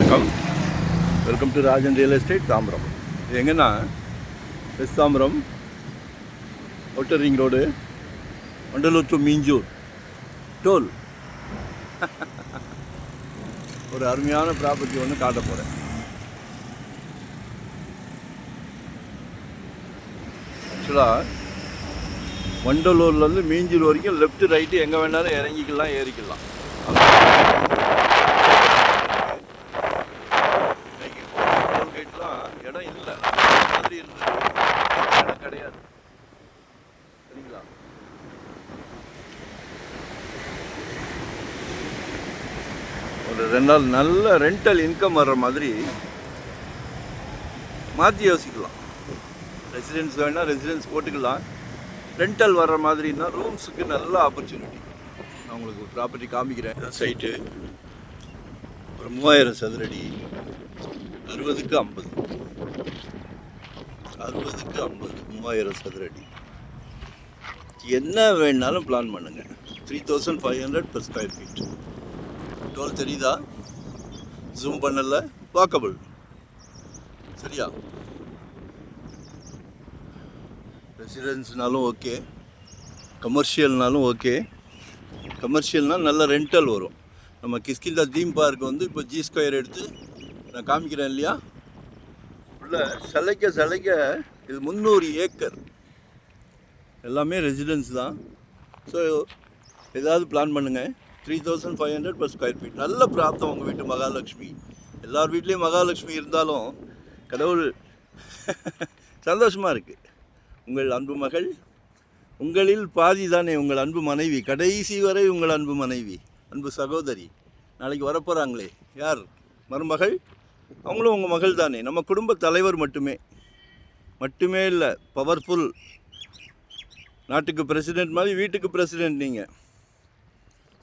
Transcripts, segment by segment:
வணக்கம். Welcome to Rajan real estate Tambaram. இது எங்கன்னா west Tambaram outer ring road, Vandalur to Minjur toll. ஒரு அருமையான ப்ராப்பர்ட்டி ஒன்று காட்ட போகிறேன். ஆக்சுவலாக வண்டலூர்லேருந்து மீஞ்சூர் வரைக்கும் லெஃப்ட் ரைட்டு எங்கே வேணாலும் இறங்கிக்கலாம், ஏறிக்கலாம். இடம் இல்லை மாதிரி இருந்தது, இடம் கிடையாது. சரிங்களா? ஒரு 2 நாள் நல்ல ரெண்டல் இன்கம் வர்ற மாதிரி மாற்றி யோசிக்கலாம். ரெசிடென்ஸ் வேணால் ரெசிடென்ஸ் போட்டுக்கலாம். ரெண்டல் வர்ற மாதிரின்னா ரூம்ஸுக்கு நல்ல ஆப்பர்ச்சுனிட்டி. நான் உங்களுக்கு ஒரு ப்ராப்பர்ட்டி காமிக்கிறேன். சைட்டு ஒரு 3000 சதுரடி, 60க்கு 50, 60க்கு 50, 3000 சதுரடி. என்ன வேணாலும் பிளான் பண்ணுங்க. 3500 per square feet. டோல் தெரியுதா? ஜூம் பண்ணல, வாக்கபிள். சரியா? ரெசிடென்ஸ்னாலும் ஓகே, கமர்ஷியல்னாலும் ஓகே. கமர்ஷியல்னால் நல்ல ரெண்டல் வரும். நம்ம கிஷ்கிந்தா தீம் பார்க் வந்து இப்போ G ஸ்கொயர் எடுத்து நான் காமிக்கிறேன் இல்லையா? உள்ள சலைக்க இது 300 ஏக்கர், எல்லாமே ரெசிடென்ஸ் தான். ஸோ ஏதாவது பிளான் பண்ணுங்கள். 3500 per square feet. நல்ல பிராப்தம் உங்கள் வீட்டு மகாலட்சுமி. எல்லார் வீட்லேயும் மகாலட்சுமி இருந்தாலும் கடவுள் சந்தோஷமாக இருக்குது. உங்கள் அன்பு மகள், உங்களில் பாதி தானே உங்கள் அன்பு மனைவி, கடைசி வரை உங்கள் அன்பு மனைவி, அன்பு சகோதரி. நாளைக்கு வரப்போகிறாங்களே யார்? மருமகள். அவங்களும் உங்கள் மகள் தானே. நம்ம குடும்ப தலைவர் மட்டுமே இல்லை, பவர்ஃபுல். நாட்டுக்கு பிரசிடெண்ட் மாதிரி வீட்டுக்கு பிரசிடெண்ட் நீங்கள்.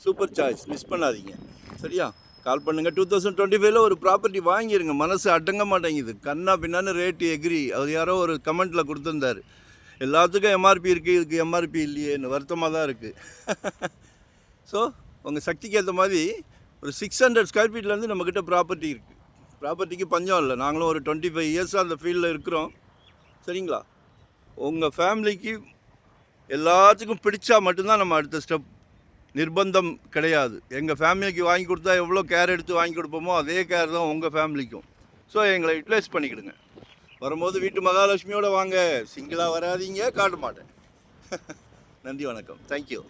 சூப்பர் சாய்ஸ், மிஸ் பண்ணாதீங்க. சரியா? கால் பண்ணுங்கள். 2025 ஒரு ப்ராப்பர்ட்டி வாங்கிடுங்க. மனசு அடங்க மாட்டேங்குது. கண்ணா பின்னான்னு ரேட்டு எக்ரி. அது யாரோ ஒரு கமெண்ட்டில் கொடுத்துருந்தார், எல்லாத்துக்கும் எம்ஆர்பி இருக்குது, இதுக்கு எம்ஆர்பி இல்லையேன்னு. வருத்தமாக தான் இருக்குது. ஸோ உங்கள் சக்திக்கு ஏற்ற மாதிரி ஒரு 600 ஸ்கொயர் ஃபீட்லேருந்து நம்மக்கிட்ட ப்ராப்பர்ட்டி இருக்குது. ப்ராப்பர்ட்டிக்கு பஞ்சம் இல்லை. நாங்களும் ஒரு 25 இயர்ஸாக அந்த ஃபீல்டில் இருக்கிறோம். சரிங்களா? உங்கள் ஃபேமிலிக்கு எல்லாத்துக்கும் பிடிச்சா மட்டும்தான் நம்ம அடுத்த ஸ்டெப். நிர்பந்தம் கிடையாது. எங்கள் ஃபேமிலிக்கு வாங்கி கொடுத்தா எவ்வளோ கேர் எடுத்து வாங்கி கொடுப்போமோ அதே கேர் தான் உங்கள் ஃபேமிலிக்கும். ஸோ எங்களை யூட்டிலைஸ் பண்ணிக்கிடுங்க. வரும்போது வீட்டு மகாலட்சுமியோடு வாங்க, சிங்கிளாக வராதீங்க, காட்ட மாட்டேன். நன்றி, வணக்கம். தேங்க்யூ.